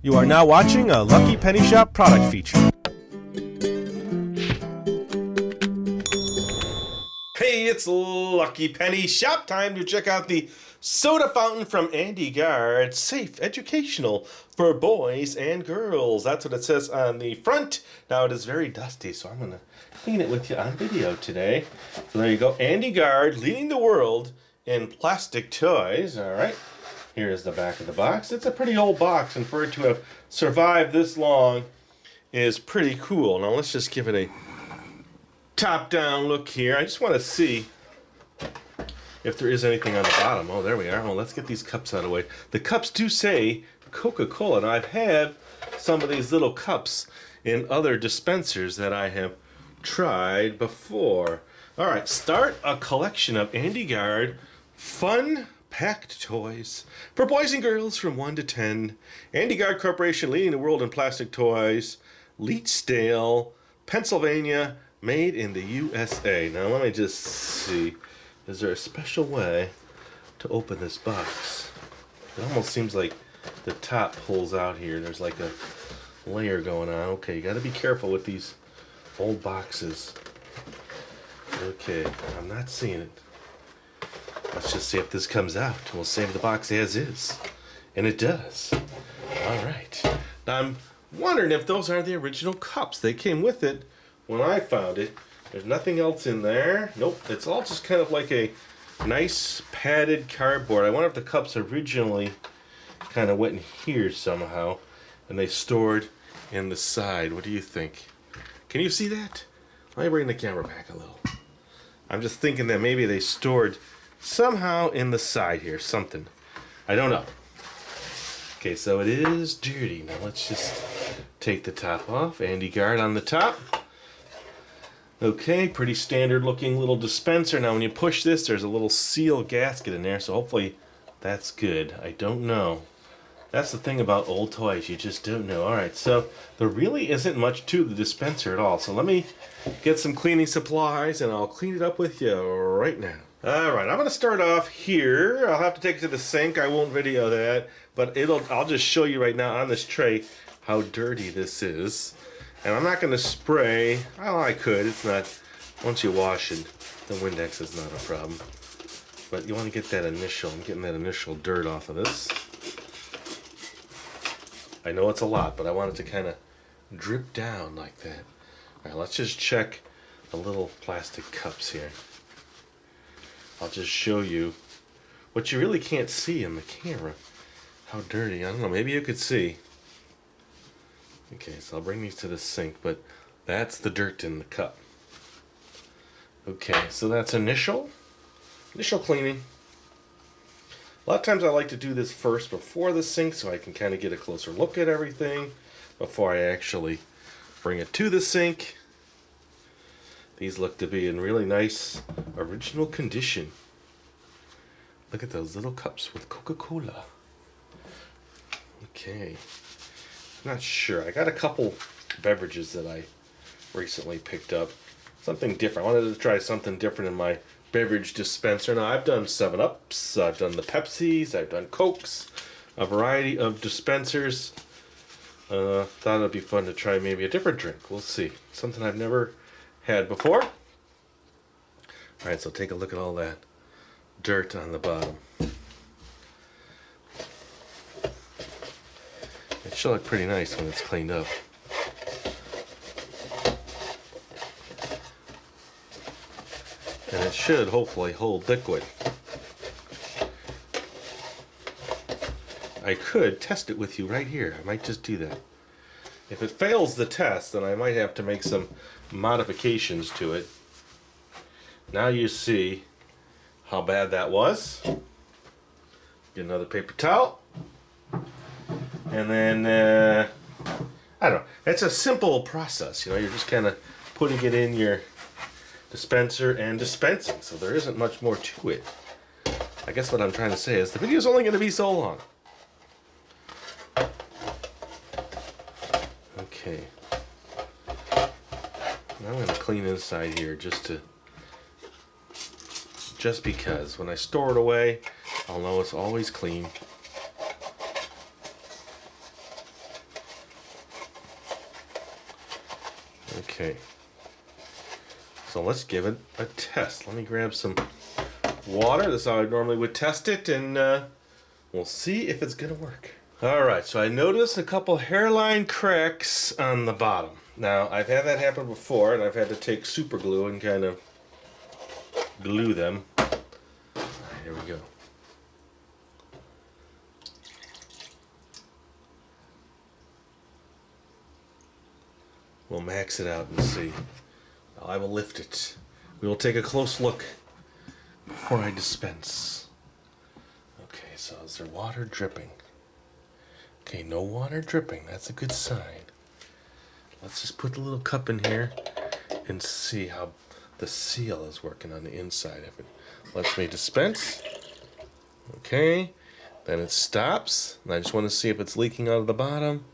You are now watching a Lucky Penny Shop product feature. Hey, it's Lucky Penny Shop time to check out the soda fountain from Andy Gard. Safe, educational for boys and girls. That's what it says on the front. Now it is very dusty, so I'm going to clean it with you on video today. So there you go. Andy Gard leading the world in plastic toys. All right. Here's the back of the box. It's a pretty old box, and for it to have survived this long is pretty cool. Now let's just give it a top-down look here. I just want to see if there is anything on the bottom. Oh, there we are. Oh, let's get these cups out of the way. The cups do say Coca-Cola. Now, I've had some of these little cups in other dispensers that I have tried before. All right, start a collection of Andy Gard fun packed toys for boys and girls from 1 to 10. Andy Gard Corporation leading the world in plastic toys. Leetsdale, Pennsylvania, made in the USA. Now let me just see. Is there a special way to open this box? It almost seems like the top pulls out here. There's like a layer going on. Okay, you got to be careful with these old boxes. Okay, I'm not seeing it. Let's just see if this comes out. We'll save the box as is. And it does. All right. Now I'm wondering if those are the original cups. They came with it when I found it. There's nothing else in there. Nope. It's all just kind of like a nice padded cardboard. I wonder if the cups originally kind of went in here somehow and they stored in the side. What do you think? Can you see that? Let me bring the camera back a little. I'm just thinking that maybe they stored somehow in the side here, something. I don't know. Okay, so it is dirty. Now let's just take the top off. Andy Gard on the top. Okay, pretty standard looking little dispenser. Now when you push this, there's a little seal gasket in there, so hopefully that's good. I don't know. That's the thing about old toys, you just don't know. Alright, so there really isn't much to the dispenser at all. So let me get some cleaning supplies and I'll clean it up with you right now. Alright, I'm going to start off here. I'll have to take it to the sink. I won't video that, but I'll just show you right now on this tray how dirty this is. And I'm not going to spray. Well, I could. It's not. Once you wash it, the Windex is not a problem. But you want to get that initial. I'm getting that initial dirt off of this. I know it's a lot, but I want it to kind of drip down like that. All right, let's just check the little plastic cups here. I'll just show you what you really can't see in the camera. How dirty. I don't know. Maybe you could see. Okay, so I'll bring these to the sink, but that's the dirt in the cup. Okay, so that's initial cleaning. A lot of times I like to do this first before the sink so I can kind of get a closer look at everything before I actually bring it to the sink. These look to be in really nice original condition. Look at those little cups with Coca-Cola. Okay. Not sure. I got a couple beverages that I recently picked up. Something different. I wanted to try something different in my beverage dispenser. Now, I've done 7-Ups, I've done the Pepsis, I've done Cokes, a variety of dispensers. Thought it'd be fun to try maybe a different drink. We'll see. Something I've never had before. Alright, so take a look at all that dirt on the bottom. It should look pretty nice when it's cleaned up. And it should hopefully hold liquid. I could test it with you right here. I might just do that. If it fails the test, then I might have to make some modifications to it. Now you see how bad that was. Get another paper towel. And then, I don't know. It's a simple process, you know. You're just kind of putting it in your dispenser and dispensing. So there isn't much more to it. I guess what I'm trying to say is the video's only going to be so long. Okay. Now I'm going to clean inside here just because when I store it away, I'll know it's always clean. Okay. So let's give it a test. Let me grab some water. This is how I normally would test it, and we'll see if it's going to work. Alright, so I noticed a couple hairline cracks on the bottom. Now, I've had that happen before, and I've had to take super glue and kind of glue them. Alright, here we go. We'll max it out and see. Now I will lift it. We will take a close look before I dispense. Okay, so is there water dripping? Okay, no water dripping. That's a good sign. Let's just put the little cup in here and see how the seal is working on the inside of it. Lets me dispense. Okay, then it stops. And I just want to see if it's leaking out of the bottom.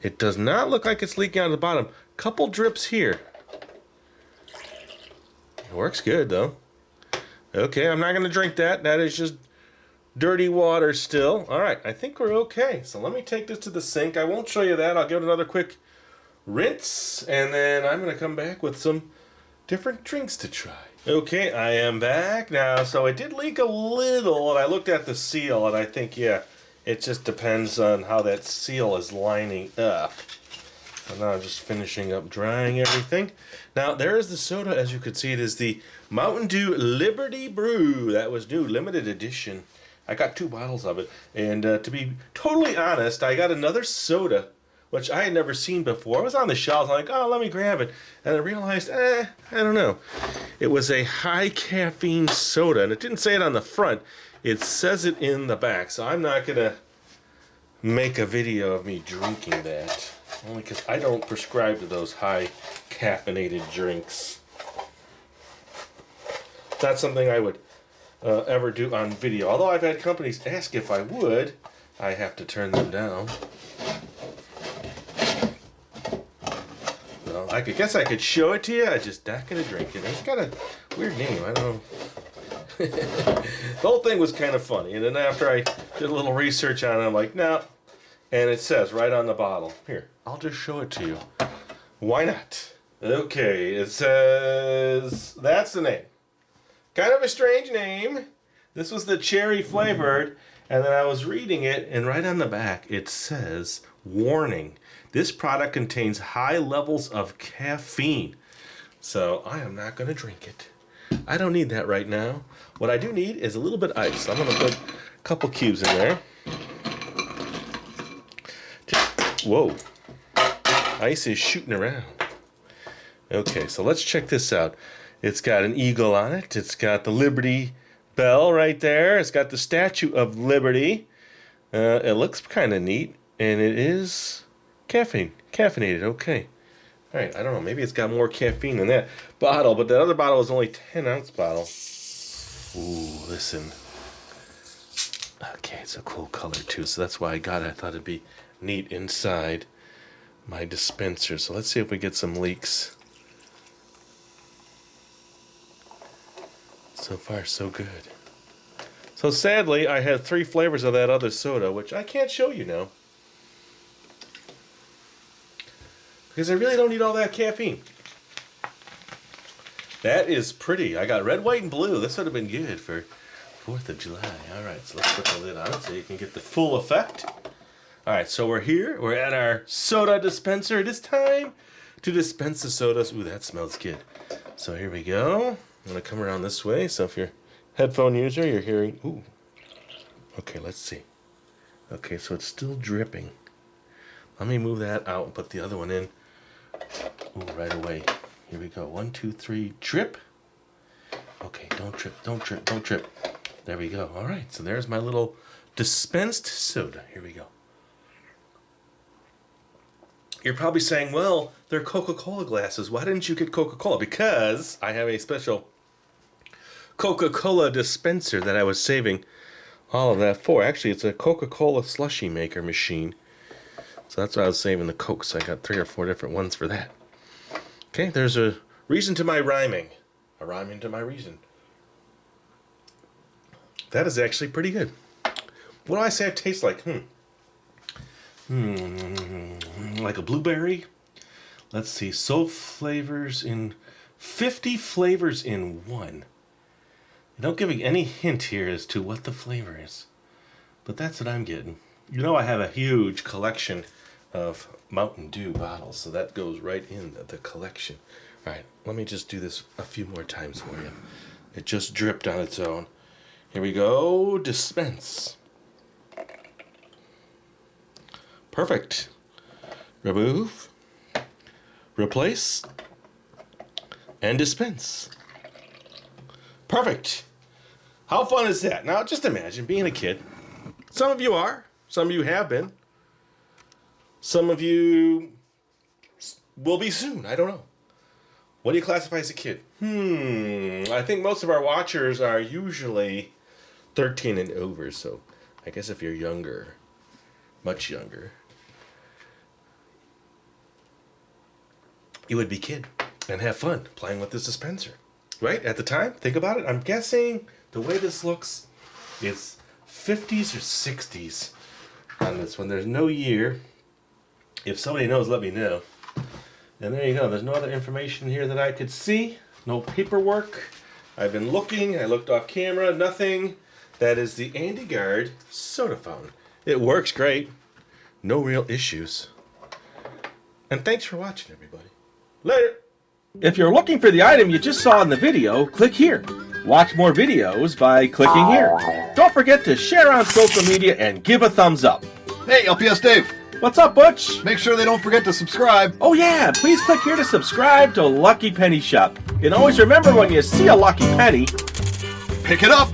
It does not look like it's leaking out of the bottom. Couple drips here. It works good though. Okay, I'm not going to drink that. That is just dirty water still. All right, I think we're okay. So let me take this to the sink. I won't show you that. I'll give it another quick rinse, and then I'm going to come back with some different drinks to try. Okay, I am back now. So it did leak a little, and I looked at the seal, and I think, yeah, it just depends on how that seal is lining up. So now I'm just finishing up drying everything. Now, there is the soda. As you can see, it is the Mountain Dew Liberty Brew. That was new, limited edition. I got 2 bottles of it. And to be totally honest, I got another soda, which I had never seen before. It was on the shelves. I'm like, oh, let me grab it. And I realized, I don't know. It was a high caffeine soda. And it didn't say it on the front. It says it in the back. So I'm not going to make a video of me drinking that. Only because I don't prescribe to those high caffeinated drinks. That's something I would ever do on video. Although I've had companies ask if I would, I have to turn them down. Well, I guess I could show it to you. I'm just not going to drink it. It's got a weird name. I don't know. The whole thing was kind of funny. And then after I did a little research on it, I'm like, no. And it says right on the bottle. Here, I'll just show it to you. Why not? Okay, it says, that's the name. Kind of a strange name. This was the cherry flavored, and then I was reading it, and right on the back it says, warning, this product contains high levels of caffeine. So I am not going to drink it. I don't need that right now. What I do need is a little bit of ice. I'm going to put a couple cubes in there. Whoa. Ice is shooting around. Okay, so let's check this out. It's got an eagle on it. It's got the Liberty Bell right there. It's got the Statue of Liberty. It looks kind of neat. And it is caffeinated. Okay. All right, I don't know. Maybe it's got more caffeine than that bottle. But that other bottle is only 10-ounce bottle. Ooh, listen. Okay, it's a cool color too. So that's why I got it. I thought it'd be neat inside my dispenser. So let's see if we get some leaks. So far, so good. So sadly, I had 3 flavors of that other soda, which I can't show you now. Because I really don't need all that caffeine. That is pretty. I got red, white, and blue. This would have been good for 4th of July. Alright, so let's put the lid on it so you can get the full effect. Alright, so we're here. We're at our soda dispenser. It is time to dispense the sodas. Ooh, that smells good. So here we go. I'm going to come around this way. So if you're a headphone user, you're hearing... Ooh. Okay, let's see. Okay, so it's still dripping. Let me move that out and put the other one in. Ooh, right away. Here we go. 1, 2, 3. Drip. Okay, don't trip, don't trip, don't trip. There we go. All right, so there's my little dispensed soda. Here we go. You're probably saying, well, they're Coca-Cola glasses. Why didn't you get Coca-Cola? Because I have a special Coca-Cola dispenser that I was saving all of that for. Actually, it's a Coca-Cola slushy maker machine. So that's why I was saving the Coke. So I got 3 or 4 different ones for that. Okay, there's a reason to my rhyming. A rhyme into my reason. That is actually pretty good. What do I say it tastes like? Like a blueberry, Let's see, soap flavors in 50 flavors in one. They don't give me any hint here as to what the flavor is, but that's what I'm getting. You know, I have a huge collection of Mountain Dew bottles, so that goes right in the collection. All right, let me just do this a few more times for you. It just dripped on its own. Here we go. Dispense. Perfect. Remove. Replace. And dispense. Perfect. How fun is that? Now, just imagine being a kid. Some of you are. Some of you have been. Some of you will be soon. I don't know. What do you classify as a kid? I think most of our watchers are usually 13 and over, so I guess if you're younger, much younger, you would be kid and have fun playing with this dispenser. Right? At the time, think about it. I'm guessing the way this looks, it's 50s or 60s on this one. There's no year. If somebody knows, let me know. And there you go. There's no other information here that I could see. No paperwork. I've been looking. I looked off camera. Nothing. That is the Andy Gard Soda Fountain. It works great. No real issues. And thanks for watching, everybody. Later. If you're looking for the item you just saw in the video, click here. Watch more videos by clicking here. Don't forget to share on social media and give a thumbs up. Hey, LPS-Dave. What's up, Butch? Make sure they don't forget to subscribe. Oh yeah, please click here to subscribe to Lucky Penny Shop. And always remember, when you see a lucky penny, Pick it up.